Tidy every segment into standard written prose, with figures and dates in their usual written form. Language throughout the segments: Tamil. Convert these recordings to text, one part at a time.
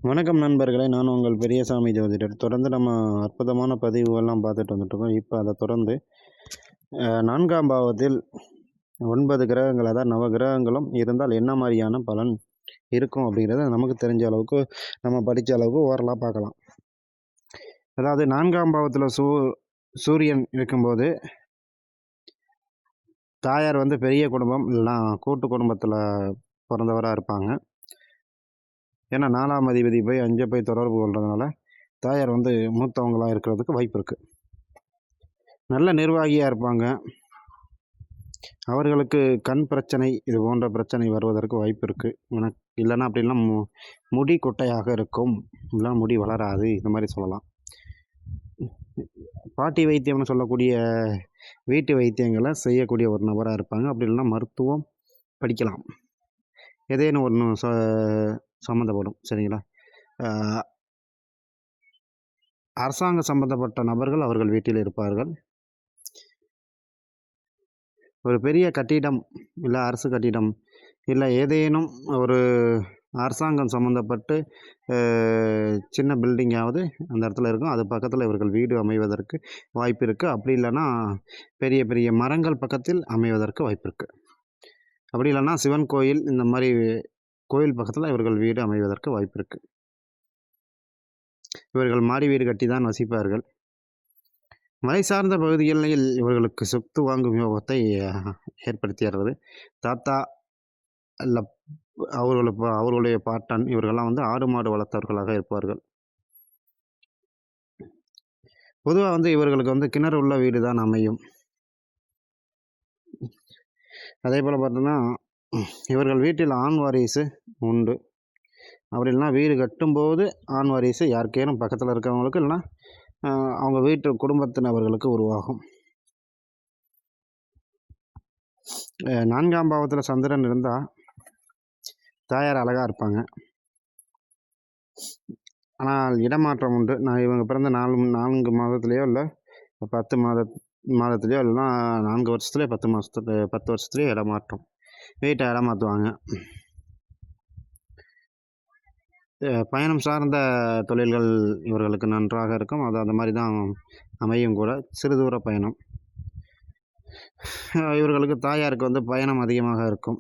வணக்கம் நண்பர்களே, நான் உங்கள் பெரியசாமி ஜோதிடர். தொடர்ந்து நம்ம அற்புதமான பதிவுகள்லாம் பார்த்துட்டு வந்துட்டுருக்கோம். இப்போ அதை தொடர்ந்து 4ஆம் பாவத்தில் 9 கிரகங்கள், அதாவது நவகிரகங்களும் இருந்தால் என்ன மாதிரியான பலன் இருக்கும் அப்படிங்கிறத நமக்கு தெரிஞ்ச அளவுக்கு, நம்ம படித்த அளவுக்கு ஓரலாக பார்க்கலாம். அதாவது 4ஆம் பாவத்தில் சூரியன் இருக்கும்போது தாயார் பெரிய குடும்பம் இல்லைனா கூட்டு குடும்பத்தில் பிறந்தவராக இருப்பாங்க. ஏன்னா 4ஆம் அதிபதி போய் 5 போய் தொடர்பு கொள்றதுனால தாயார் மூத்தவங்களாக இருக்கிறதுக்கு வாய்ப்பு இருக்குது. நல்ல நிர்வாகியாக இருப்பாங்க. அவர்களுக்கு கண் பிரச்சனை இது போன்ற பிரச்சனை வருவதற்கு வாய்ப்பு இருக்குது. இல்லைன்னா அப்படின்னா முடி கொட்டையாக இருக்கும், இல்லைனா முடி வளராது, இந்த மாதிரி சொல்லலாம். பாட்டி வைத்தியம்னு சொல்லக்கூடிய வீட்டு வைத்தியங்களை செய்யக்கூடிய ஒரு நபராக இருப்பாங்க. அப்படி இல்லைன்னா மருத்துவம் படிக்கலாம், ஏதேனும் ஒன்று சம்மந்தப்படும். சரிங்களா? அரசாங்க சம்பந்தப்பட்ட நபர்கள் அவர்கள் வீட்டில் இருப்பார்கள். ஒரு பெரிய கட்டிடம் இல்லை அரசு கட்டிடம் இல்லை ஏதேனும் ஒரு அரசாங்கம் சம்மந்தப்பட்டு சின்ன பில்டிங்காவது அந்த இடத்துல இருக்கும். அது பக்கத்தில் இவர்கள் வீடு அமைவதற்கு வாய்ப்பு இருக்குது. அப்படி இல்லைன்னா பெரிய பெரிய மரங்கள் பக்கத்தில் அமைவதற்கு வாய்ப்பு இருக்குது. அப்படி இல்லைன்னா சிவன் கோயில் இந்த மாதிரி கோயில் பக்கத்தில் இவர்கள் வீடு அமைவதற்கு வாய்ப்பு இருக்குது. இவர்கள் மாடி வீடு கட்டி தான் வசிப்பார்கள். மலை சார்ந்த பகுதிகளில் இவர்களுக்கு சொத்து வாங்கும் யோகத்தை ஏற்படுத்திடுறது. தாத்தா இல்லை அவர்களுடைய பாட்டன் இவர்கள்லாம் ஆடு மாடு வளர்த்தவர்களாக இருப்பார்கள். பொதுவாக இவர்களுக்கு கிணறு உள்ள வீடு தான் அமையும். அதே போல் பார்த்தோன்னா இவர்கள் வீட்டில் ஆண் வாரிசு உண்டு. அப்படி இல்லைனா வீடு கட்டும்போது ஆண் வாரிசு யாருக்கேனும் பக்கத்தில் இருக்கிறவங்களுக்கு இல்லைனா அவங்க வீட்டு குடும்பத்தினவர்களுக்கு உருவாகும். 4ஆம் பாவத்தில் சந்திரன் இருந்தால் தாயார் அழகாக இருப்பாங்க. ஆனால் இடமாற்றம் உண்டு. இவங்க பிறந்த 4 மாதத்துலேயோ இல்லை 10 மாதத்துலேயோ இல்லைனா 4 வருஷத்துலேயோ 10 வருஷத்துலேயோ இடமாற்றம், வீட்டை இடமாற்றுவாங்க. பயணம் சார்ந்த தொழில்கள் இவர்களுக்கு நன்றாக இருக்கும். அது அந்த மாதிரி தான் அமையும் கூட. சிறு தூர பயணம். இவர்களுக்கு தாயாருக்கு பயணம் அதிகமாக இருக்கும்.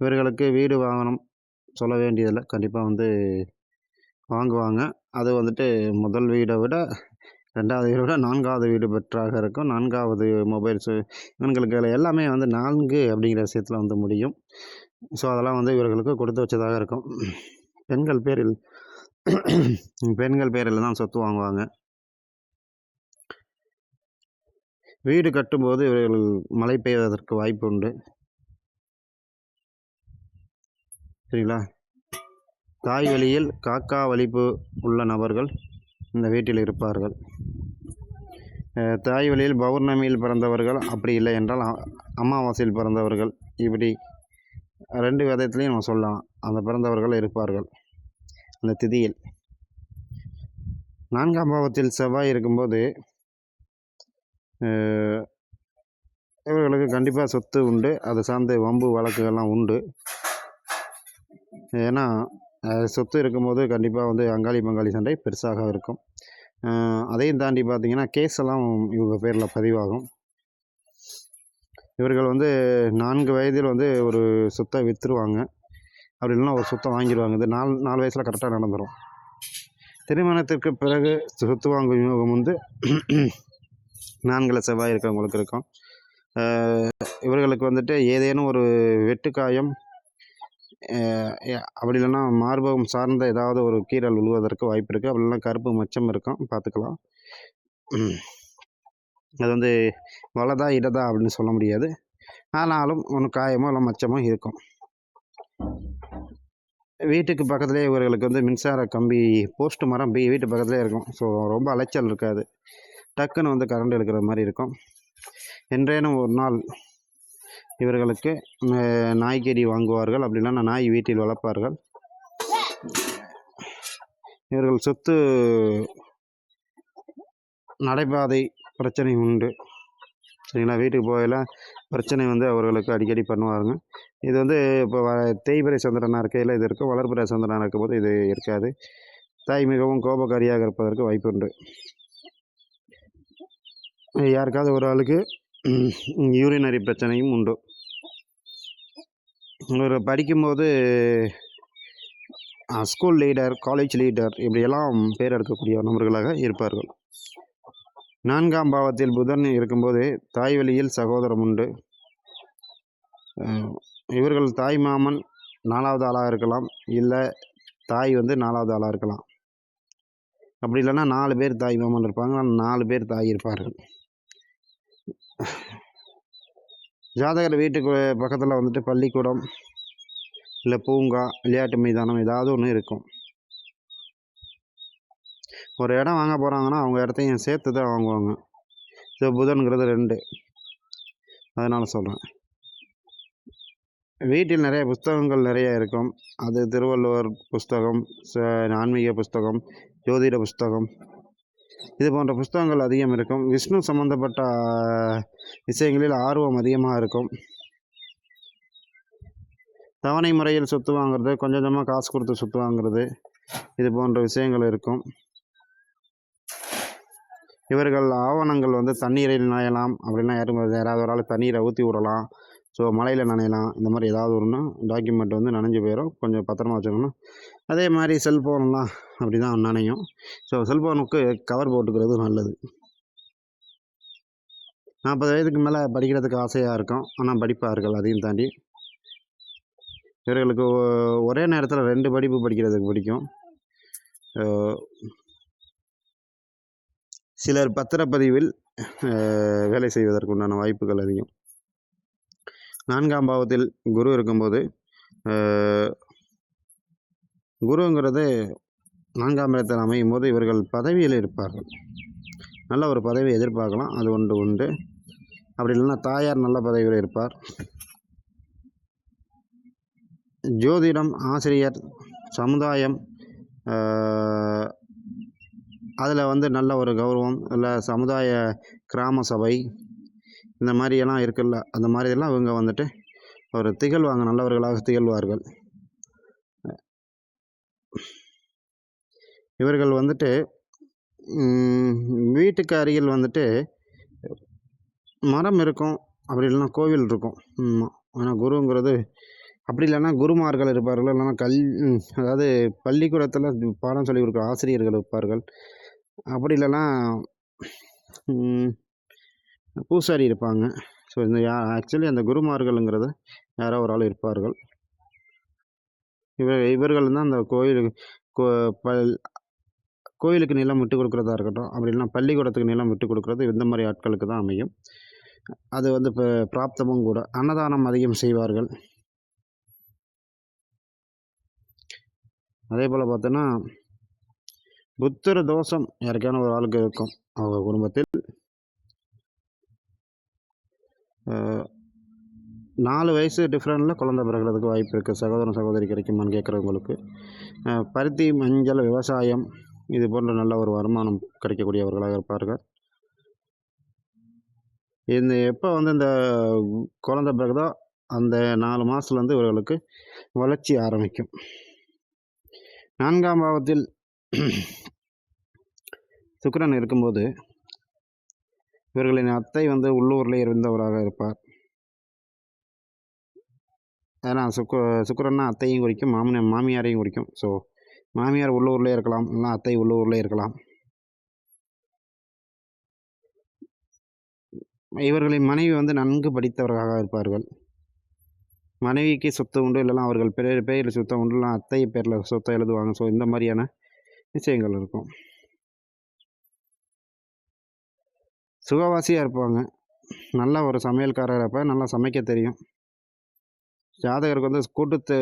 இவர்களுக்கு வீடு வாகனம் சொல்ல வேண்டியதில்லை, கண்டிப்பாக வாங்குவாங்க. அது முதல் வீடை விட 2வது வீடை விட 4வது வீடு பெட்டராக இருக்கும். 4வது மொபைல்ஸு இவங்களுக்கு எல்லாமே 4 அப்படிங்கிற விஷயத்தில் முடியும். ஸோ அதெல்லாம் இவர்களுக்கு கொடுத்து வச்சதாக இருக்கும். பெண்கள் பேரில் தான் சொத்து வாங்குவாங்க. வீடு கட்டும்போது இவர்கள் மழை பெய்வதற்கு வாய்ப்பு உண்டு. சரிங்களா? தாய் வழியில் காக்கா வலிப்பு உள்ள நபர்கள் இந்த வீட்டில் இருப்பார்கள். தாய் வழியில் பௌர்ணமியில் பிறந்தவர்கள், அப்படி இல்லை என்றால் அமாவாசையில் பிறந்தவர்கள், இப்படி 2 விதத்துலேயும் நம்ம சொல்லலாம். அந்த பிறந்தவர்கள் இருப்பார்கள் அந்த திதியில். 4ஆம் பாவத்தில் செவ்வாய் இருக்கும்போது இவர்களுக்கு கண்டிப்பாக சொத்து உண்டு. அதை சார்ந்த வம்பு வழக்குகள்லாம் உண்டு. ஏன்னா சொத்து இருக்கும்போது கண்டிப்பாக அங்காளி பங்காளி சண்டை பெருசாக இருக்கும். அதையும் தாண்டி பார்த்திங்கன்னா கேஸ் எல்லாம் இவங்க பேரில் பதிவாகும். இவர்கள் 4 வயதில் ஒரு சொத்தை விற்றுருவாங்க. அப்படி இல்லைன்னா ஒரு சொத்தை வாங்கிடுவாங்க. இது 4 வயசில் கரெக்டாக நடந்துடும். திருமணத்திற்கு பிறகு சொத்து வாங்கும் யோகம் 4ல் செவ்வாய் இருக்கிறவங்களுக்கு இருக்கும். இவர்களுக்கு ஏதேனும் ஒரு வெட்டுக்காயம், அப்படி இல்லைன்னா மார்பகம் சார்ந்த ஏதாவது ஒரு கீறல் விழுவதற்கு வாய்ப்பு இருக்குது. அப்படி இல்லைன்னா கருப்பு மச்சம் இருக்கும், பார்த்துக்கலாம். அது வலதா இடதா அப்படின்னு சொல்ல முடியாது. ஆனாலும் ஒன்று காயமோ இல்லை மச்சமோ இருக்கும். வீட்டுக்கு பக்கத்துலேயே இவர்களுக்கு மின்சார கம்பி போஸ்ட் மரம் வீட்டு பக்கத்துலேயே இருக்கும். ஸோ ரொம்ப அலைச்சல் இருக்காது. டக்குன்னு கரண்ட் எடுக்கிற மாதிரி இருக்கும். என்றேனும் ஒரு நாள் இவர்களுக்கு நாய்க்கடி வாங்குவார்கள். அப்படி இல்லைன்னா நாய் வீட்டில் வளர்ப்பார்கள். இவர்கள் சொத்து நடைபாதை பிரச்சனை உண்டு. சரிங்களா. வீட்டுக்கு போகையில பிரச்சனை வந்து அவர்களுக்கு அடிக்கடி பண்ணுவாருங்க. இது வந்து இப்போ தேய்பிறை சந்திரனாக இருக்கையில் இது இருக்கும், வளர்பிறை சந்திரனாக இருக்கும்போது இது இருக்காது. தாய் மிகவும் கோபக்காரியாக இருப்பதற்கு வாய்ப்புண்டு. யாருக்காவது ஒரு ஆளுக்கு யூரினரி பிரச்சனையும் உண்டு. ஒரு படிக்கும்போது ஸ்கூல் லீடர், காலேஜ் லீடர் இப்படியெல்லாம் பேர் எடுக்கக்கூடிய நபர்களாக இருப்பார்கள். 4ஆம் பாவத்தில் புதன் இருக்கும்போது தாய் வழியில் சகோதரம் உண்டு. இவர்கள் தாய் மாமன் 4வது ஆளாக இருக்கலாம், இல்லை தாய் வந்து 4வது ஆளாக இருக்கலாம். அப்படி இல்லைன்னா 4 பேர் தாய் மாமன் இருப்பாங்க, 4 பேர் தாய் இருப்பார்கள். ஜாதகர் வீட்டுக்கு பக்கத்தில் வந்துட்டு பள்ளிக்கூடம், இல்லை பூங்கா, விளையாட்டு மைதானம் ஏதாவது ஒன்று இருக்கும். ஒரு இடம் வாங்க போகிறாங்கன்னா அவங்க இடத்தையும் சேர்த்து தான் வாங்குவாங்க. ஸோ புதன்கிறது 2, அதனால் சொல்கிறேன். வீட்டில் நிறைய புஸ்தகங்கள் நிறைய இருக்கும். அது திருவள்ளுவர் புஸ்தகம், ஆன்மீக புஸ்தகம், ஜோதிட புஸ்தகம், இது போன்ற புஸ்தகங்கள் அதிகம் இருக்கும். விஷ்ணு சம்பந்தப்பட்ட விஷயங்களில் ஆர்வம் அதிகமாக இருக்கும். தவணை முறையில் சொத்து வாங்குறது, கொஞ்சம் கொஞ்சமாக காசு கொடுத்து சொத்து வாங்குறது, இது போன்ற விஷயங்கள் இருக்கும். இவர்கள் ஆவணங்கள் வந்து தண்ணீரில் நனையலாம், அப்படின்னா யாராவது ஒரு ஆள் தண்ணீரை ஊற்றி விடலாம், ஸோ மழையில் நனையலாம், இந்த மாதிரி ஏதாவது ஒன்று டாக்குமெண்ட் வந்து நனைஞ்சு போயிடும், கொஞ்சம் பத்திரமா வச்சுக்கணும். அதே மாதிரி செல்ஃபோன்லாம் அப்படி தான் நனையும். ஸோ செல்ஃபோனுக்கு கவர் போட்டுக்கிறது நல்லது. 40 வயதுக்கு மேலே படிக்கிறதுக்கு ஆசையாக இருக்கும், ஆனால் படிப்பார்கள். அதையும் தாண்டி இவர்களுக்கு ஒரே நேரத்தில் 2 படிப்பு படிக்கிறதுக்கு பிடிக்கும். சிலர் பத்திரப்பதிவில் வேலை செய்வதற்கு உண்டான வாய்ப்புகள் அதிகம். 4ஆம் பாவத்தில் குரு இருக்கும்போது, குருங்கிறது 4ஆம் இடத்தில் அமையும் போது இவர்கள் பதவியில் இருப்பார்கள். நல்ல ஒரு பதவி எதிர்பார்க்கலாம், அது உண்டு. அப்படி இல்லைன்னா தாயார் நல்ல பதவியில் இருப்பார். ஜோதிடம், ஆசிரியர், சமுதாயம், அதில் வந்து நல்ல ஒரு கௌரவம், இல்லை சமுதாய கிராம சபை இந்த மாதிரியெல்லாம் இருக்குல்ல, அந்த மாதிரியெல்லாம் இவங்க வந்துட்டு ஒரு திகழ்வாங்க, நல்லவர்களாக திகழ்வார்கள். இவர்கள் வந்துட்டு வீட்டுக்கு அருகில் வந்துட்டு மரம் இருக்கும், அப்படி இல்லைன்னா கோவில் இருக்கும். ஆனால் குருங்கிறது அப்படி இல்லைன்னா குருமார்கள் இருப்பார்கள், இல்லைன்னா அதாவது பள்ளிக்கூடத்தில் பாடம் சொல்லி கொடுக்குற ஆசிரியர்கள் இருப்பார்கள். அப்படி இல்லைன்னா பூசாரி இருப்பாங்க. ஸோ இந்த ஆக்சுவலி அந்த குருமார்கள்ங்கிறது யாரோ ஒரு ஆள் இருப்பார்கள். இவர்கள் தான் அந்த கோயிலுக்கு நிலம் விட்டு கொடுக்குறதா இருக்கட்டும், அப்படி இல்லைன்னா பள்ளிக்கூடத்துக்கு நிலம் விட்டு கொடுக்குறது, இந்த மாதிரி ஆட்களுக்கு தான் அமையும். அது வந்து இப்போ பிராப்தமும் கூட. அன்னதானம் அதிகம் செய்வார்கள். அதே போல் பார்த்தோன்னா புத்திர தோஷம் யாருக்கான ஒரு ஆளுக்கு இருக்கும் அவங்க குடும்பத்தில். 4 வயசு டிஃப்ரெண்டில் குழந்தை பிறகுறதுக்கு வாய்ப்பு இருக்குது. சகோதரன் சகோதரி கிடைக்குமான்னு கேட்குறவங்களுக்கு. பருத்தி, மஞ்சள், விவசாயம் இது போன்ற நல்ல ஒரு வருமானம் கிடைக்கக்கூடியவர்களாக இருப்பார்கள். எப்போ வந்து இந்த குழந்தை பிறகுதோ அந்த 4 மாதத்துலேருந்து இவர்களுக்கு வளர்ச்சி ஆரம்பிக்கும். 4ஆம் பாவத்தில் சுக்கிரன் இருக்கும்போது இவர்களின் அத்தை வந்து உள்ளூரில் இருந்தவராக இருப்பார். ஏன்னா சுக்கிரன்னா அத்தையும் குறிக்கும், மாமியாரையும் குறிக்கும். ஸோ மாமியார் உள்ளூரில் இருக்கலாம், இல்லைனா அத்தை உள்ளூரில் இருக்கலாம். இவர்களின் மனைவி வந்து நன்கு படித்தவர்களாக இருப்பார்கள். மனைவிக்கு சொத்து உண்டு, இல்லைனா அவர்கள் பெயரில் சொத்து உண்டு, இல்லைனா அத்தை பேரில் சொத்தை எழுதுவாங்க. ஸோ இந்த மாதிரியான விஷயங்கள் இருக்கும். சுகவாசியாக இருப்பாங்க, நல்ல ஒரு சமையல்காரர் இருப்பார், நல்லா சமைக்க தெரியும். ஜாதகருக்கு வந்து கூட்டு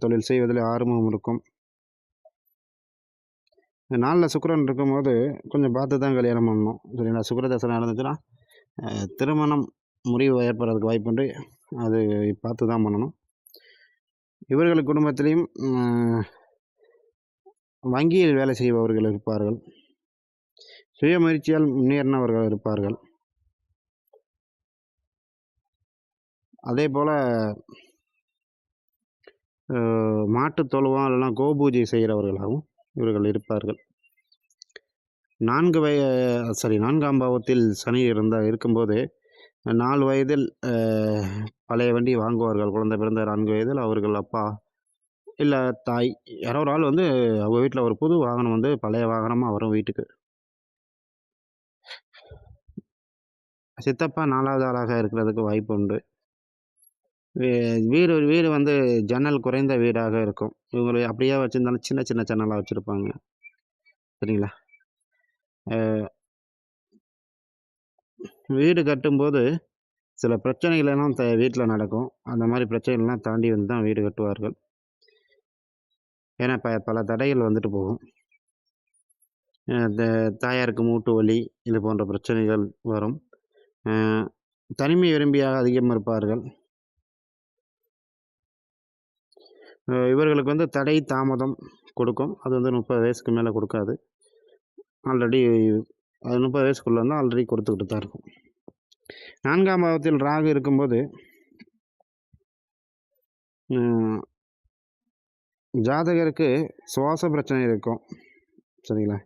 தொழில் செய்வதில் ஆர்வம் இருக்கும். நாளில் சுக்கிரன் இருக்கும்போது கொஞ்சம் பார்த்து தான் கல்யாணம் பண்ணணும். சரிங்களா. சுக்கிரதசை நடந்துச்சுன்னா திருமணம் முறிவு ஏற்படுறதுக்கு வாய்ப்புண்டு, அது பார்த்து தான் பண்ணணும். இவர்கள் குடும்பத்திலையும் வங்கியில் வேலை செய்பவர்கள் இருப்பார்கள். சுய முயற்சியால் முன்னேறினவர்கள் இருப்பார்கள். அதே போல் மாட்டுத் தொழுவம் இல்லைனா கோபூஜை செய்கிறவர்களாகவும் இவர்கள் இருப்பார்கள். 4ஆம் பாவத்தில் சனி இருக்கும்போது 4 வயதில் பழைய வண்டி வாங்குவார்கள். குழந்தை பிறந்த 4 வயதில் அவர்கள் அப்பா இல்லை தாய் யாரோ ஒரு ஆள் வந்து அவங்க வீட்டில் ஒரு புது வாகனம் வந்து பழைய வாகனமாக வரும் வீட்டுக்கு. சித்தப்பா 4வது ஆளாக இருக்கிறதுக்கு வாய்ப்பு உண்டு. வீடு வந்து ஜன்னல் குறைந்த வீடாக இருக்கும். இவங்க அப்படியே வச்சுருந்தாலும் சின்ன சின்ன ஜன்னலாக வச்சுருப்பாங்க. சரிங்களா? வீடு கட்டும்போது சில பிரச்சனைகள் எல்லாம் வீட்டில் நடக்கும். அந்த மாதிரி பிரச்சனைகள்லாம் தாண்டி வந்து தான் வீடு கட்டுவார்கள். ஏன்னா பல தடைகள் வந்துட்டு போகும். தாயாருக்கு மூட்டு வலி இது போன்ற பிரச்சனைகள் வரும். தனிமை விரும்பியாக அதிகம் இருப்பார்கள். இவர்களுக்கு வந்து தடை தாமதம் கொடுக்கும். அது வந்து 30 வயசுக்கு மேலே கொடுக்காது. ஆல்ரெடி அது 30 வயசுக்குள்ளே இருந்தால் ஆல்ரெடி கொடுத்துக்கிட்டு தான் இருக்கும். 4ஆம் பாவத்தில் ராகு இருக்கும்போது ஜாதகருக்கு சுவாச பிரச்சனை இருக்கும். சரிங்களா?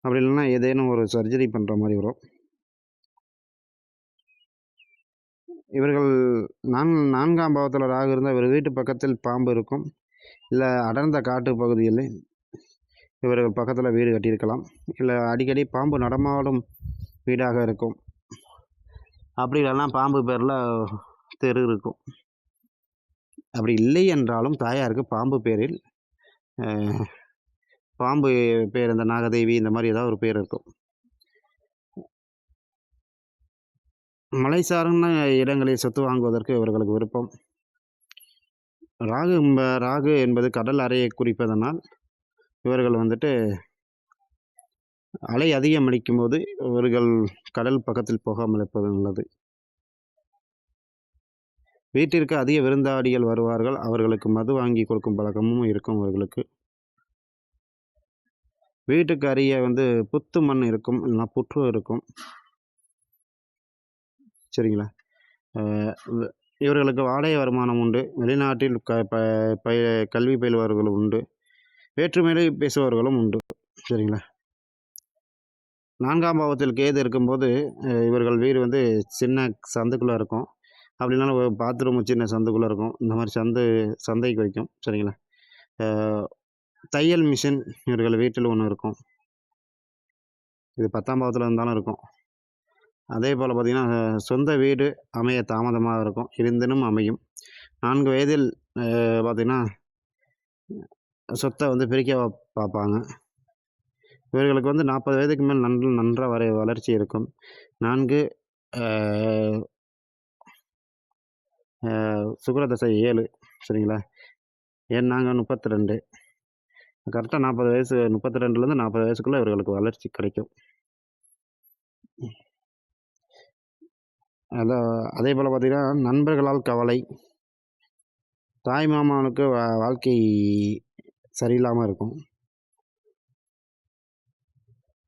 அப்படி இல்லைன்னா ஏதேனும் ஒரு சர்ஜரி பண்ணுற மாதிரி வரும். இவர்கள் 4ஆம் பாவத்தில் ராகு இருந்தால் இவர் வீட்டு பக்கத்தில் பாம்பு இருக்கும். இல்லை அடர்ந்த காட்டு பகுதியில் இவர்கள் பக்கத்தில் வீடு கட்டியிருக்கலாம். இல்லை அடிக்கடி பாம்பு நடமாடும் வீடாக இருக்கும். அப்படி இல்லைன்னா பாம்பு பேரில் தெரு இருக்கும். அப்படி இல்லை என்றாலும் தாயாருக்கு பாம்பு பேரில் பாம்பு பேர் இந்த நாகதேவி இந்த மாதிரி ஏதாவது ஒரு பேர் இருக்கும். மலை சார்ந்த இடங்களில் சொத்து வாங்குவதற்கு இவர்களுக்கு விருப்பம். ராகு என்பது கடல் அறையை குறிப்பதனால் இவர்கள் வந்துட்டு அலை அதிகம் அடிக்கும் போது இவர்கள் கடல் பக்கத்தில் போகாமல் இருப்பது நல்லது. வீட்டிற்கு அதிக விருந்தாடிகள் வருவார்கள். அவர்களுக்கு மது வாங்கி கொடுக்கும் பழக்கமும் இருக்கும் அவர்களுக்கு. வீட்டுக்கு அருகே வந்து புத்து மண் இருக்கும், இல்லைனா புற்று இருக்கும். சரிங்களா? இவர்களுக்கு வாடகை வருமானம் உண்டு. வெளிநாட்டில் கல்வி பயில்பவர்களும் உண்டு. வேற்றுமொழி பேசுபவர்களும் உண்டு. சரிங்களா? 4ஆம் பாவத்தில் கேது இருக்கும்போது இவர்கள் வீடு வந்து சின்ன சந்துக்குள்ளே இருக்கும். அப்படி இல்லைனா பாத்ரூம் சின்ன சந்துக்குள்ளே இருக்கும். இந்த மாதிரி சந்தைக்கு வைக்கும். சரிங்களா? தையல் மிஷின் இவர்கள் வீட்டில் ஒன்று இருக்கும். இது 10ஆம் பாவத்தில் இருந்தாலும் இருக்கும். அதே போல் பார்த்திங்கன்னா சொந்த வீடு அமைய தாமதமாக இருக்கும். இருந்தினும் அமையும். 4 வயதில் பார்த்திங்கன்னா சொத்தை வந்து பிரிக்க பார்ப்பாங்க. இவர்களுக்கு வந்து 40 வயதுக்கு மேல் நன்றாக வளர்ச்சி இருக்கும். 4 சுக்கிரதசை 7. சரிங்களா? நாங்கள் 32. கரெக்டாக 40 வயசு 32லேருந்து 40 வயசுக்குள்ளே இவர்களுக்கு வளர்ச்சி கிடைக்கும். அதே போல் பார்த்திங்கன்னா நண்பர்களால் கவலை. தாய் மாமானுக்கு வாழ்க்கை சரியில்லாமல் இருக்கும்.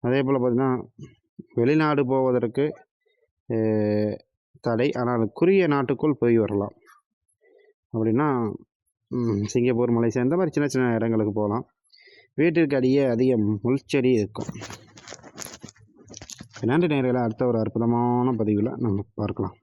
அதே போல் பார்த்திங்கன்னா வெளிநாடு போவதற்கு தடை. ஆனால் குறுகிய நாட்டுக்குள் போய் வரலாம். அப்படின்னா சிங்கப்பூர், மலேசியா இந்த மாதிரி சின்ன சின்ன இடங்களுக்கு போகலாம். வீட்டிற்கு அடியே அதிக முள்செடி இருக்கும். நன்றி நேயர்களே. அடுத்த ஒரு அற்புதமான பதிவில் நம்ம பார்க்கலாம்.